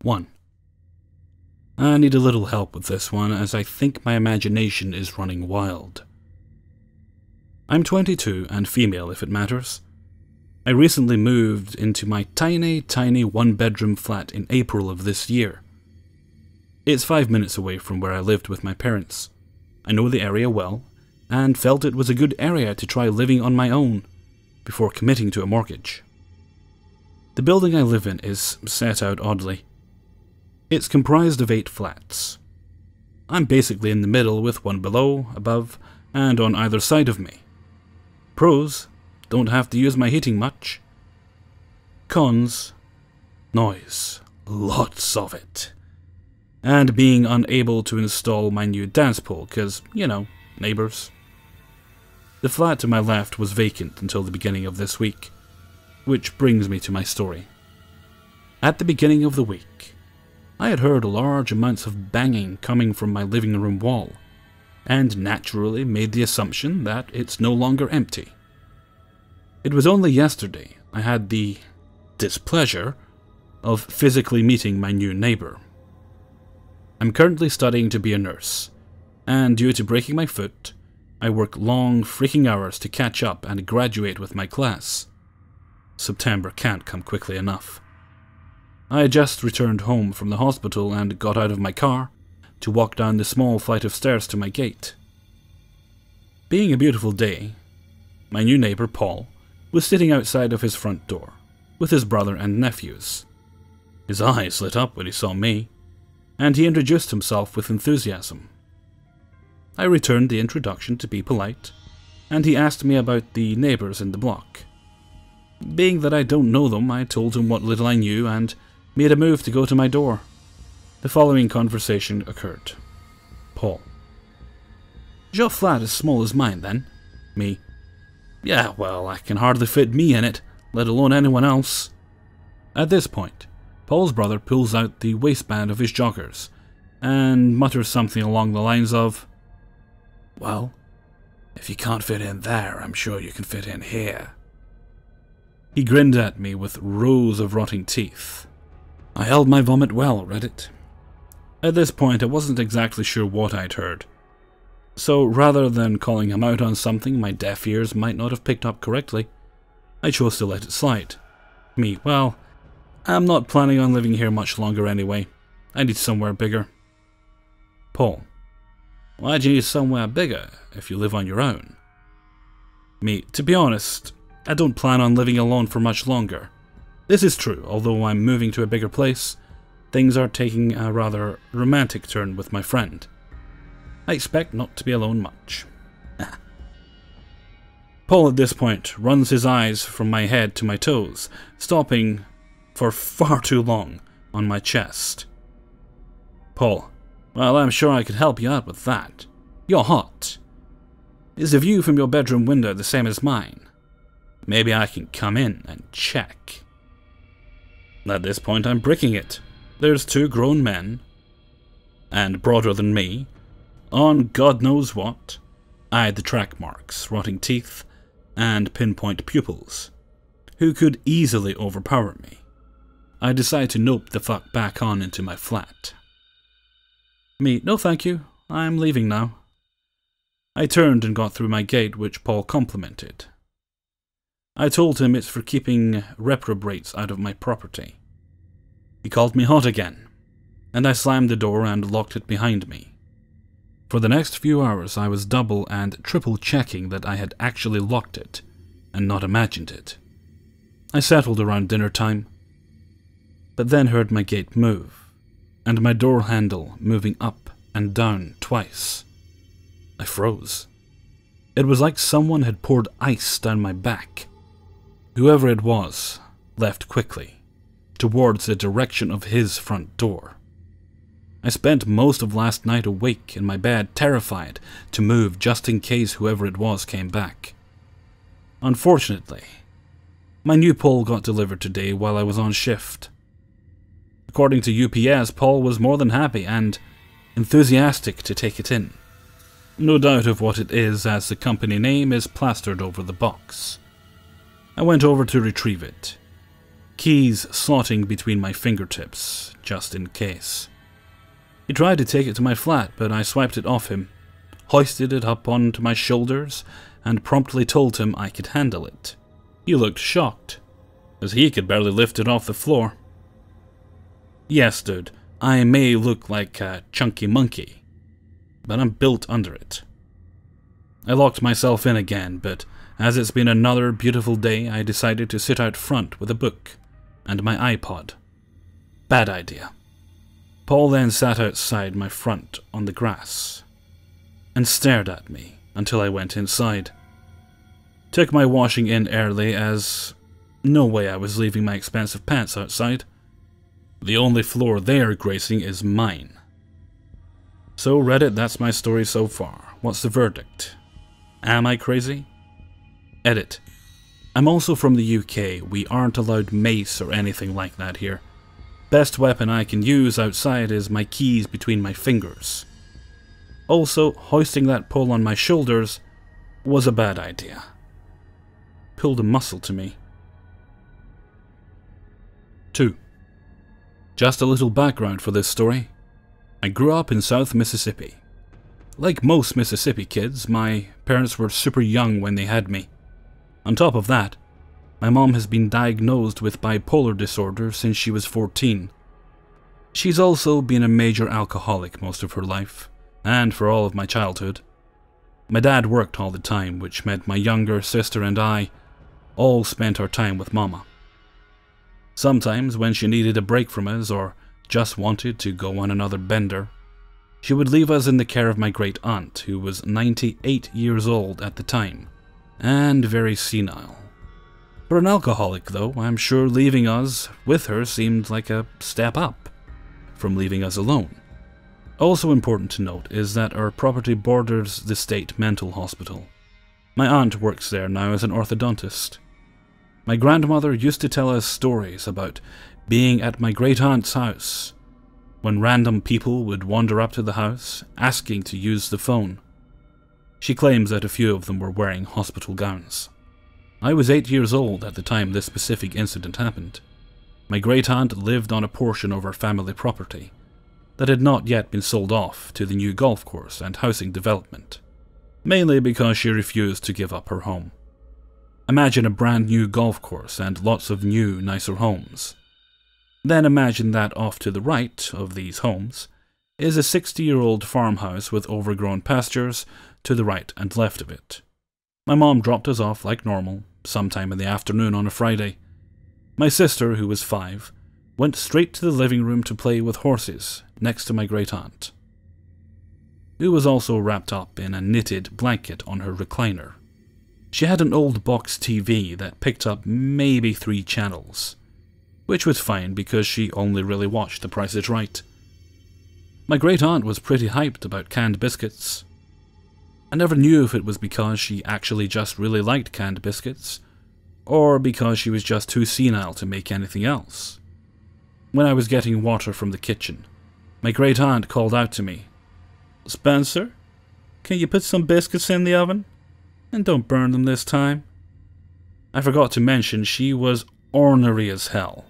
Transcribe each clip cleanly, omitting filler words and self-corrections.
1. I need a little help with this one, as I think my imagination is running wild. I'm 22 and female, if it matters. I recently moved into my tiny one-bedroom flat in April of this year. It's 5 minutes away from where I lived with my parents. I know the area well, and felt it was a good area to try living on my own before committing to a mortgage. The building I live in is set out oddly. It's comprised of 8 flats. I'm basically in the middle with one below, above, and on either side of me. Pros: don't have to use my heating much. Cons: noise. Lots of it. And being unable to install my new dance pole, cause, you know, neighbours. The flat to my left was vacant until the beginning of this week, which brings me to my story. At the beginning of the week, I had heard large amounts of banging coming from my living room wall, and naturally made the assumption that it's no longer empty. It was only yesterday I had the displeasure of physically meeting my new neighbour. I'm currently studying to be a nurse, and due to breaking my foot, I work long freaking hours to catch up and graduate with my class. September can't come quickly enough. I had just returned home from the hospital and got out of my car to walk down the small flight of stairs to my gate. Being a beautiful day, my new neighbour Paul was sitting outside of his front door with his brother and nephews. His eyes lit up when he saw me, and he introduced himself with enthusiasm. I returned the introduction to be polite, and he asked me about the neighbours in the block. Being that I don't know them, I told him what little I knew and made a move to go to my door. The following conversation occurred. Paul: is your flat as small as mine then? Me: yeah, well, I can hardly fit me in it, let alone anyone else. At this point, Paul's brother pulls out the waistband of his joggers and mutters something along the lines of, well, if you can't fit in there, I'm sure you can fit in here. He grinned at me with rows of rotting teeth. I held my vomit well, Reddit. At this point, I wasn't exactly sure what I'd heard. So rather than calling him out on something my deaf ears might not have picked up correctly, I chose to let it slide. Me: well, I'm not planning on living here much longer anyway. I need somewhere bigger. Paul: why do you need somewhere bigger if you live on your own? Me: to be honest, I don't plan on living alone for much longer. This is true, although I'm moving to a bigger place, things are taking a rather romantic turn with my friend. I expect not to be alone much. Paul at this point runs his eyes from my head to my toes, stopping for far too long on my chest. Paul: well, I'm sure I could help you out with that. You're hot. Is the view from your bedroom window the same as mine? Maybe I can come in and check. At this point, I'm bricking it. There's 2 grown men, and broader than me, on God knows what. I had the track marks, rotting teeth, and pinpoint pupils, who could easily overpower me. I decide to nope the fuck back on into my flat. Me: no thank you, I'm leaving now. I turned and got through my gate, which Paul complimented. I told him it's for keeping reprobates out of my property. He called me hot again, and I slammed the door and locked it behind me. For the next few hours I was double and triple checking that I had actually locked it, and not imagined it. I settled around dinner time, but then heard my gate move, and my door handle moving up and down twice. I froze. It was like someone had poured ice down my back. Whoever it was left quickly, towards the direction of his front door. I spent most of last night awake in my bed, terrified to move just in case whoever it was came back. Unfortunately, my new pole got delivered today while I was on shift. According to UPS, Paul was more than happy and enthusiastic to take it in. No doubt of what it is, as the company name is plastered over the box. I went over to retrieve it. keys slotting between my fingertips, just in case. He tried to take it to my flat, but I swiped it off him, hoisted it up onto my shoulders, and promptly told him I could handle it. He looked shocked, as he could barely lift it off the floor. Yes, dude, I may look like a chunky monkey, but I'm built under it. I locked myself in again, but as it's been another beautiful day, I decided to sit out front with a book and my iPod. Bad idea. Paul then sat outside my front on the grass and stared at me until I went inside. Took my washing in early, as no way I was leaving my expensive pants outside. The only floor they're gracing is mine. So Reddit, that's my story so far. What's the verdict? Am I crazy? Edit. I'm also from the UK. We aren't allowed mace or anything like that here. Best weapon I can use outside is my keys between my fingers. Also, hoisting that pole on my shoulders was a bad idea. Pulled a muscle to me. 2. Just a little background for this story. I grew up in South Mississippi. Like most Mississippi kids, my parents were super young when they had me. On top of that, my mom has been diagnosed with bipolar disorder since she was 14. She's also been a major alcoholic most of her life, and for all of my childhood. My dad worked all the time, which meant my younger sister and I all spent our time with Mama. Sometimes, when she needed a break from us or just wanted to go on another bender, she would leave us in the care of my great aunt, who was 98 years old at the time, and very senile. For an alcoholic, though, I'm sure leaving us with her seemed like a step up from leaving us alone. Also important to note is that our property borders the state mental hospital. My aunt works there now as an orthodontist. My grandmother used to tell us stories about being at my great-aunt's house, when random people would wander up to the house, asking to use the phone. She claims that a few of them were wearing hospital gowns. I was 8 years old at the time this specific incident happened. My great-aunt lived on a portion of our family property that had not yet been sold off to the new golf course and housing development, mainly because she refused to give up her home. Imagine a brand new golf course and lots of new, nicer homes. Then imagine that off to the right of these homes is a 60-year-old farmhouse with overgrown pastures to the right and left of it. My mom dropped us off like normal, sometime in the afternoon on a Friday. My sister, who was 5, went straight to the living room to play with horses next to my great-aunt, who was also wrapped up in a knitted blanket on her recliner. She had an old box TV that picked up maybe 3 channels, which was fine because she only really watched The Price is Right. My great-aunt was pretty hyped about canned biscuits. I never knew if it was because she actually just really liked canned biscuits, or because she was just too senile to make anything else. When I was getting water from the kitchen, my great-aunt called out to me, "Spencer, can you put some biscuits in the oven? And don't burn them this time." I forgot to mention she was ornery as hell.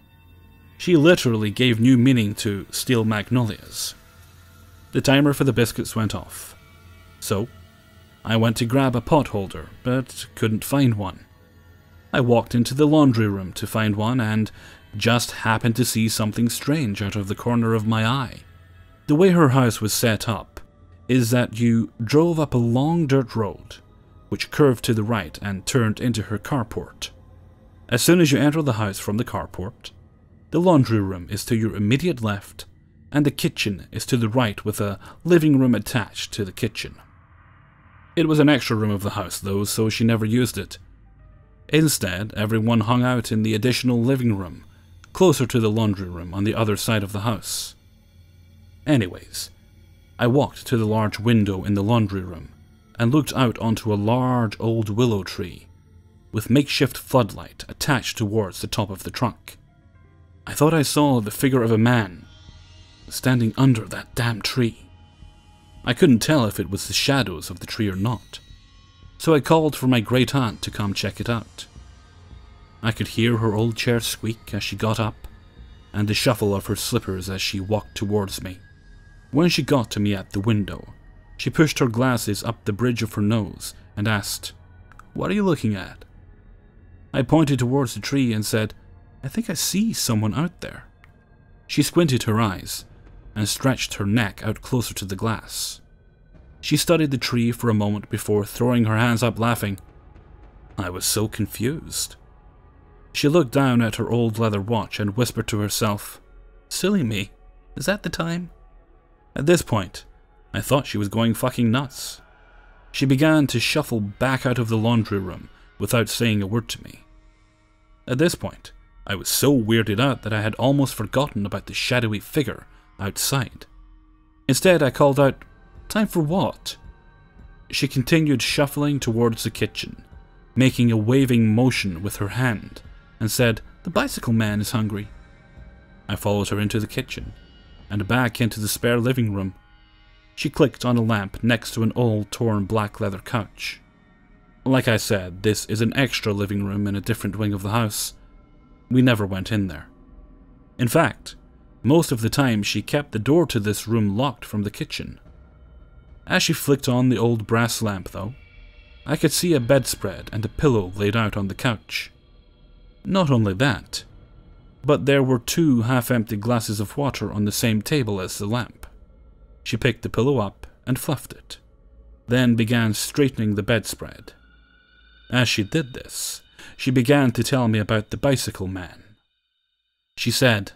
She literally gave new meaning to steel magnolias. The timer for the biscuits went off. So, I went to grab a pot holder, but couldn't find one. I walked into the laundry room to find one and just happened to see something strange out of the corner of my eye. The way her house was set up is that you drove up a long dirt road, which curved to the right and turned into her carport. As soon as you enter the house from the carport, the laundry room is to your immediate left, and the kitchen is to the right with a living room attached to the kitchen. It was an extra room of the house though, so she never used it. Instead, everyone hung out in the additional living room, closer to the laundry room on the other side of the house. Anyways, I walked to the large window in the laundry room and looked out onto a large old willow tree with makeshift floodlight attached towards the top of the trunk. I thought I saw the figure of a man standing under that damn tree. I couldn't tell if it was the shadows of the tree or not, so I called for my great-aunt to come check it out. I could hear her old chair squeak as she got up, and the shuffle of her slippers as she walked towards me. When she got to me at the window, she pushed her glasses up the bridge of her nose and asked, "What are you looking at?" I pointed towards the tree and said, "I think I see someone out there." She squinted her eyes and stretched her neck out closer to the glass. She studied the tree for a moment before throwing her hands up laughing. I was so confused. She looked down at her old leather watch and whispered to herself, "Silly me, is that the time?" At this point, I thought she was going fucking nuts. She began to shuffle back out of the laundry room without saying a word to me. At this point, I was so weirded out that I had almost forgotten about the shadowy figure outside. Instead, I called out, "Time for what?" She continued shuffling towards the kitchen, making a waving motion with her hand, and said, "The bicycle man is hungry." I followed her into the kitchen, and back into the spare living room. She clicked on a lamp next to an old torn black leather couch. Like I said, this is an extra living room in a different wing of the house. We never went in there. In fact, most of the time she kept the door to this room locked from the kitchen. As she flicked on the old brass lamp, though, I could see a bedspread and a pillow laid out on the couch. Not only that, but there were 2 half-empty glasses of water on the same table as the lamp. She picked the pillow up and fluffed it, then began straightening the bedspread. As she did this, she began to tell me about the bicycle man. She said,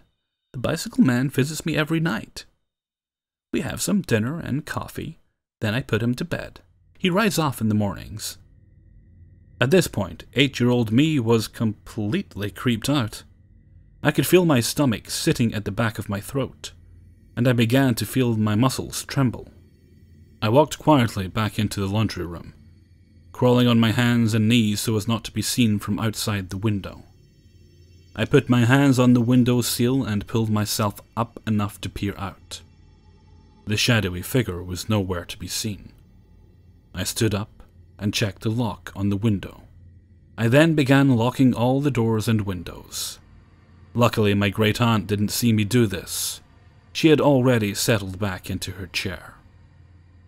"The bicycle man visits me every night. We have some dinner and coffee, then I put him to bed. He rides off in the mornings." At this point, 8-year-old me was completely creeped out. I could feel my stomach sitting at the back of my throat, and I began to feel my muscles tremble. I walked quietly back into the laundry room, crawling on my hands and knees so as not to be seen from outside the window. I put my hands on the window sill and pulled myself up enough to peer out. The shadowy figure was nowhere to be seen. I stood up and checked the lock on the window. I then began locking all the doors and windows. Luckily, my great aunt didn't see me do this. She had already settled back into her chair.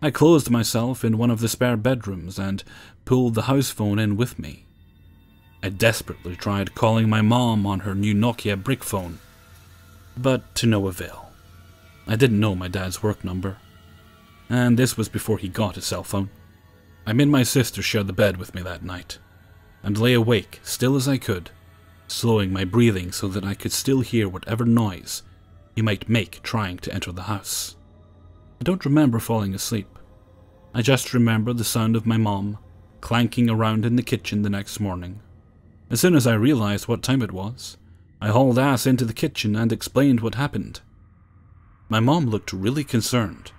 I closed myself in one of the spare bedrooms and pulled the house phone in with me. I desperately tried calling my mom on her new Nokia brick phone, but to no avail. I didn't know my dad's work number, and this was before he got a cell phone. I made my sister share the bed with me that night, and lay awake, still as I could, slowing my breathing so that I could still hear whatever noise he might make trying to enter the house. I don't remember falling asleep. I just remember the sound of my mom clanking around in the kitchen the next morning. As soon as I realized what time it was, I hauled ass into the kitchen and explained what happened. My mom looked really concerned,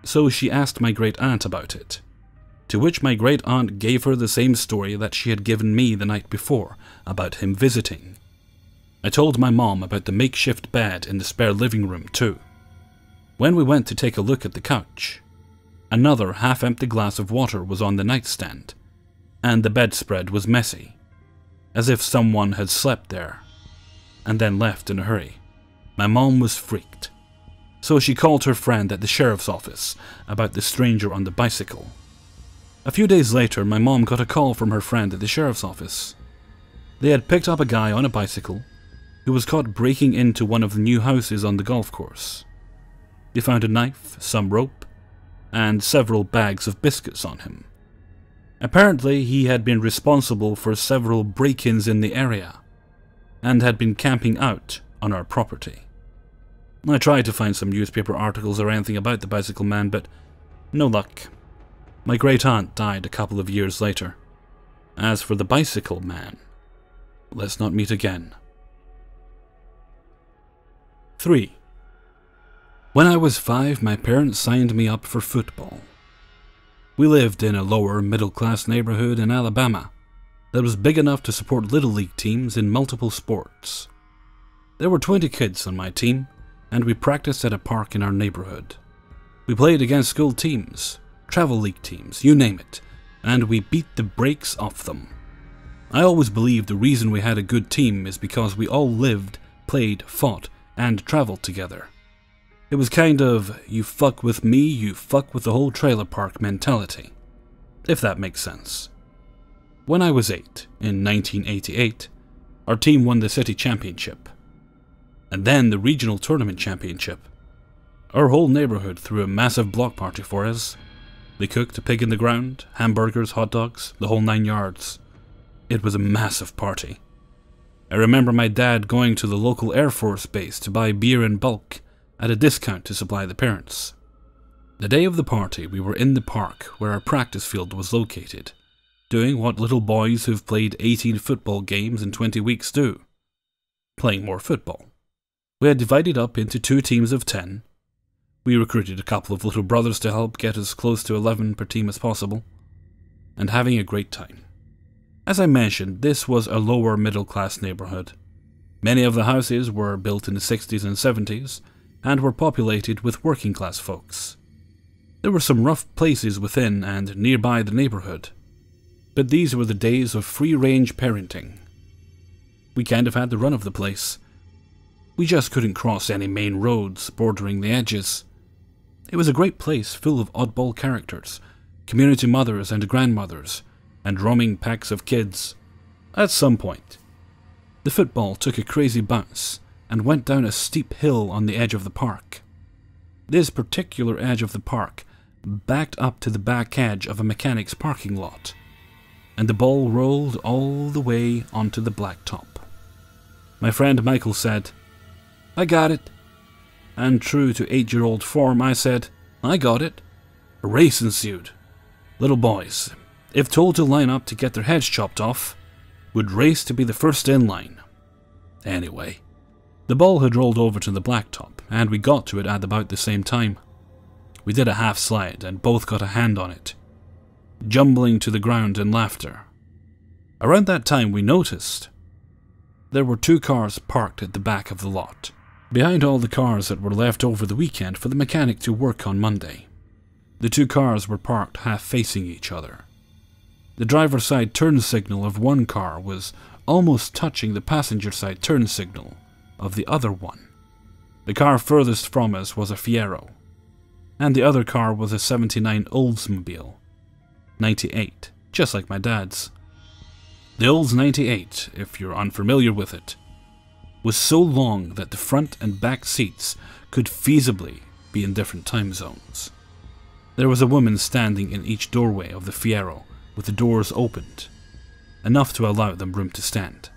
so she asked my great aunt about it, to which my great aunt gave her the same story that she had given me the night before about him visiting. I told my mom about the makeshift bed in the spare living room too. When we went to take a look at the couch, another half-empty glass of water was on the nightstand, and the bedspread was messy, as if someone had slept there and then left in a hurry. My mom was freaked, so she called her friend at the sheriff's office about the stranger on the bicycle. A few days later, my mom got a call from her friend at the sheriff's office. They had picked up a guy on a bicycle who was caught breaking into one of the new houses on the golf course. They found a knife, some rope, and several bags of biscuits on him. Apparently, he had been responsible for several break-ins in the area, and had been camping out on our property. I tried to find some newspaper articles or anything about the bicycle man, but no luck. My great aunt died a couple of years later. As for the bicycle man, let's not meet again. 3. When I was 5, my parents signed me up for football. We lived in a lower middle-class neighborhood in Alabama that was big enough to support little league teams in multiple sports. There were 20 kids on my team, and we practiced at a park in our neighborhood. We played against school teams, travel league teams, you name it, and we beat the brakes off them. I always believed the reason we had a good team is because we all lived, played, fought, and traveled together. It was kind of, you fuck with me, you fuck with the whole trailer park mentality, if that makes sense. When I was 8, in 1988, our team won the city championship, and then the regional tournament championship. Our whole neighborhood threw a massive block party for us. They cooked a pig in the ground, hamburgers, hot dogs, the whole 9 yards. It was a massive party. I remember my dad going to the local Air Force base to buy beer in bulk at a discount to supply the parents. The day of the party, we were in the park where our practice field was located, doing what little boys who've played 18 football games in 20 weeks do, playing more football. We had divided up into 2 teams of 10. We recruited a couple of little brothers to help get as close to 11 per team as possible, and having a great time. As I mentioned, this was a lower middle-class neighborhood. Many of the houses were built in the 60s and 70s, and were populated with working-class folks. There were some rough places within and nearby the neighborhood, but these were the days of free-range parenting. We kind of had the run of the place. We just couldn't cross any main roads bordering the edges. It was a great place full of oddball characters, community mothers and grandmothers, and roaming packs of kids. At some point, the football took a crazy bounce and went down a steep hill on the edge of the park. This particular edge of the park backed up to the back edge of a mechanic's parking lot, and the ball rolled all the way onto the blacktop. My friend Michael said, "I got it." And true to 8-year-old form, I said, "I got it." A race ensued. Little boys, if told to line up to get their heads chopped off, would race to be the first in line. Anyway, the ball had rolled over to the blacktop, and we got to it at about the same time. We did a half slide and both got a hand on it, jumbling to the ground in laughter. Around that time we noticed there were 2 cars parked at the back of the lot, behind all the cars that were left over the weekend for the mechanic to work on Monday. The 2 cars were parked half facing each other. The driver's side turn signal of one car was almost touching the passenger side turn signal of the other one. The car furthest from us was a Fiero, and the other car was a 79 Oldsmobile 98, just like my dad's. The Olds 98, if you're unfamiliar with it, was so long that the front and back seats could feasibly be in different time zones. There was a woman standing in each doorway of the Fiero with the doors opened, enough to allow them room to stand.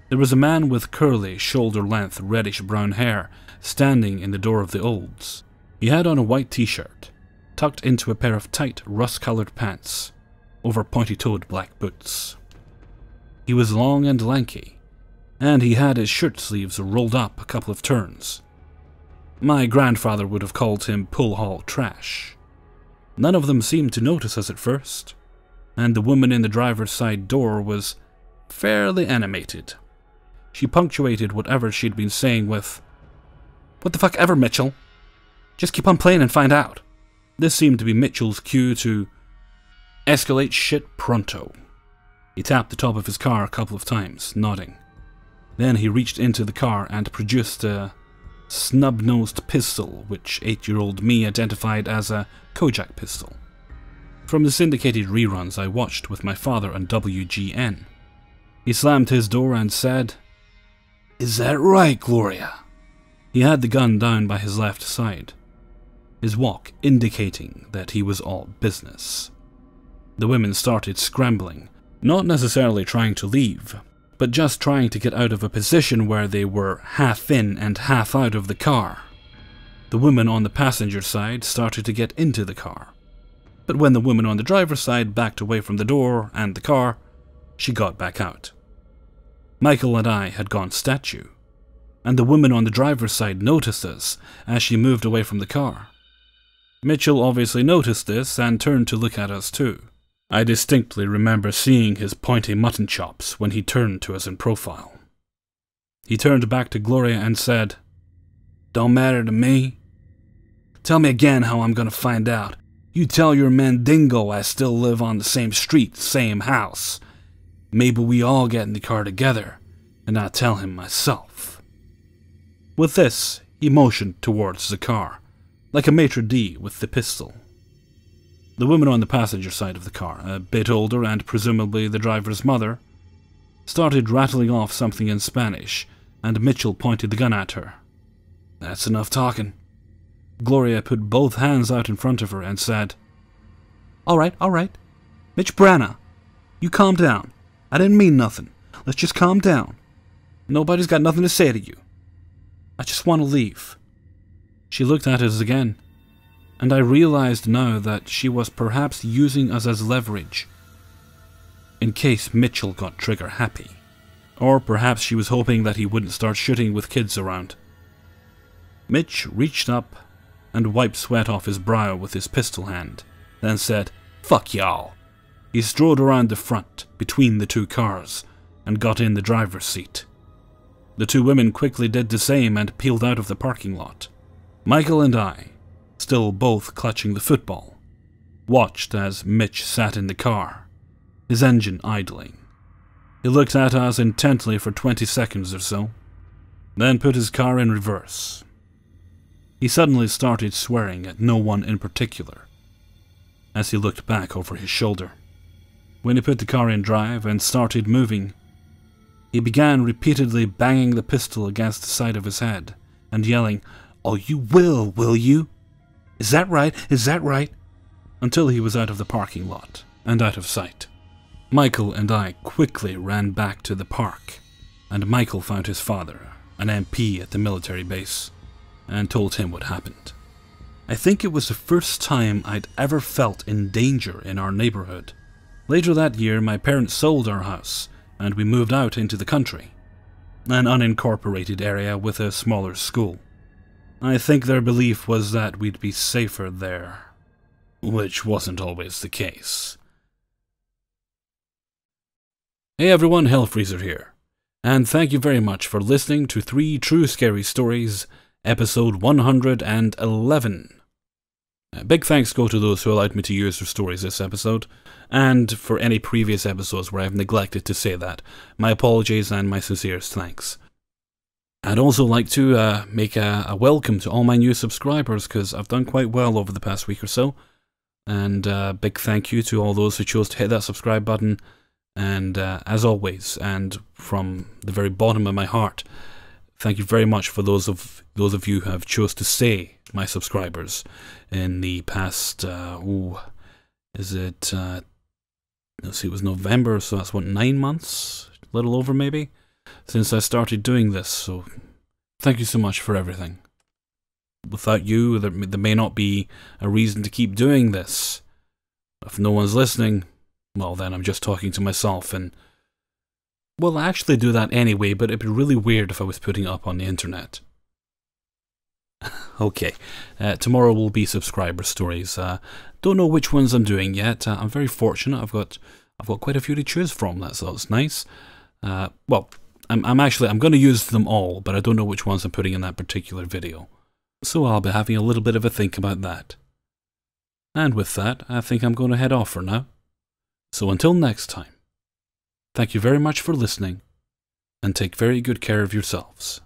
There was a man with curly, shoulder-length, reddish-brown hair standing in the door of the Olds. He had on a white t-shirt, tucked into a pair of tight, rust-colored pants, over pointy-toed black boots. He was long and lanky, and he had his shirt sleeves rolled up a couple of turns. My grandfather would have called him pull-haul trash. None of them seemed to notice us at first, and the woman in the driver's side door was fairly animated. She punctuated whatever she'd been saying with, "What the fuck ever, Mitchell? Just keep on playing and find out." This seemed to be Mitchell's cue to escalate shit pronto. He tapped the top of his car a couple of times, nodding. Then he reached into the car and produced a snub-nosed pistol, which 8-year-old me identified as a Kojak pistol. From the syndicated reruns I watched with my father on WGN. He slammed his door and said, "Is that right, Gloria?" He had the gun down by his left side, his walk indicating that he was all business. The women started scrambling, not necessarily trying to leave, but just trying to get out of a position where they were half in and half out of the car. The woman on the passenger side started to get into the car, but when the woman on the driver's side backed away from the door and the car, she got back out. Michael and I had gone statue, and the woman on the driver's side noticed us as she moved away from the car. Mitchell obviously noticed this and turned to look at us too. I distinctly remember seeing his pointy mutton chops when he turned to us in profile. He turned back to Gloria and said, "Don't matter to me. Tell me again how I'm gonna find out. You tell your man Dingo I still live on the same street, same house. Maybe we all get in the car together, and I tell him myself." With this, he motioned towards the car, like a maitre d' with the pistol. The woman on the passenger side of the car, a bit older and presumably the driver's mother, started rattling off something in Spanish, and Mitchell pointed the gun at her. "That's enough talking." Gloria put both hands out in front of her and said, all right. Mitch Branagh, you calm down. I didn't mean nothing. Let's just calm down. Nobody's got nothing to say to you. I just want to leave." She looked at us again, and I realized now that she was perhaps using us as leverage, in case Mitchell got trigger happy. Or perhaps she was hoping that he wouldn't start shooting with kids around. Mitch reached up and wiped sweat off his brow with his pistol hand, then said, "Fuck y'all." He strode around the front, between the two cars, and got in the driver's seat. The two women quickly did the same and peeled out of the parking lot. Michael and I, still both clutching the football, watched as Mitch sat in the car, his engine idling. He looked at us intently for 20 seconds or so, then put his car in reverse. He suddenly started swearing at no one in particular, as he looked back over his shoulder. When he put the car in drive and started moving, he began repeatedly banging the pistol against the side of his head and yelling, "Oh, you will you? Is that right? Is that right?" until he was out of the parking lot and out of sight. Michael and I quickly ran back to the park, and Michael found his father, an MP at the military base, and told him what happened. I think it was the first time I'd ever felt in danger in our neighborhood. Later that year, my parents sold our house, and we moved out into the country, an unincorporated area with a smaller school. I think their belief was that we'd be safer there, which wasn't always the case. Hey everyone, Hellfreezer here, and thank you very much for listening to 3 True Scary Stories, episode 111. Big thanks go to those who allowed me to use their stories this episode, and for any previous episodes where I've neglected to say that. My apologies and my sincerest thanks. I'd also like to make a welcome to all my new subscribers, because I've done quite well over the past week or so, and big thank you to all those who chose to hit that subscribe button, and as always, and from the very bottom of my heart, thank you very much for those of you who have chose to stay my subscribers in the past, let's see, it was November, so that's what, 9 months? A little over maybe? Since I started doing this, so thank you so much for everything. Without you, there may not be a reason to keep doing this. If no one's listening, well then I'm just talking to myself, and well, I actually do that anyway, but it'd be really weird if I was putting it up on the internet. Okay, tomorrow will be subscriber stories. Don't know which ones I'm doing yet. I'm very fortunate. I've got quite a few to choose from. So it's nice. Well, I'm going to use them all, but I don't know which ones I'm putting in that particular video. So I'll be having a little bit of a think about that. And with that, I think I'm going to head off for now. So until next time, thank you very much for listening, and take very good care of yourselves.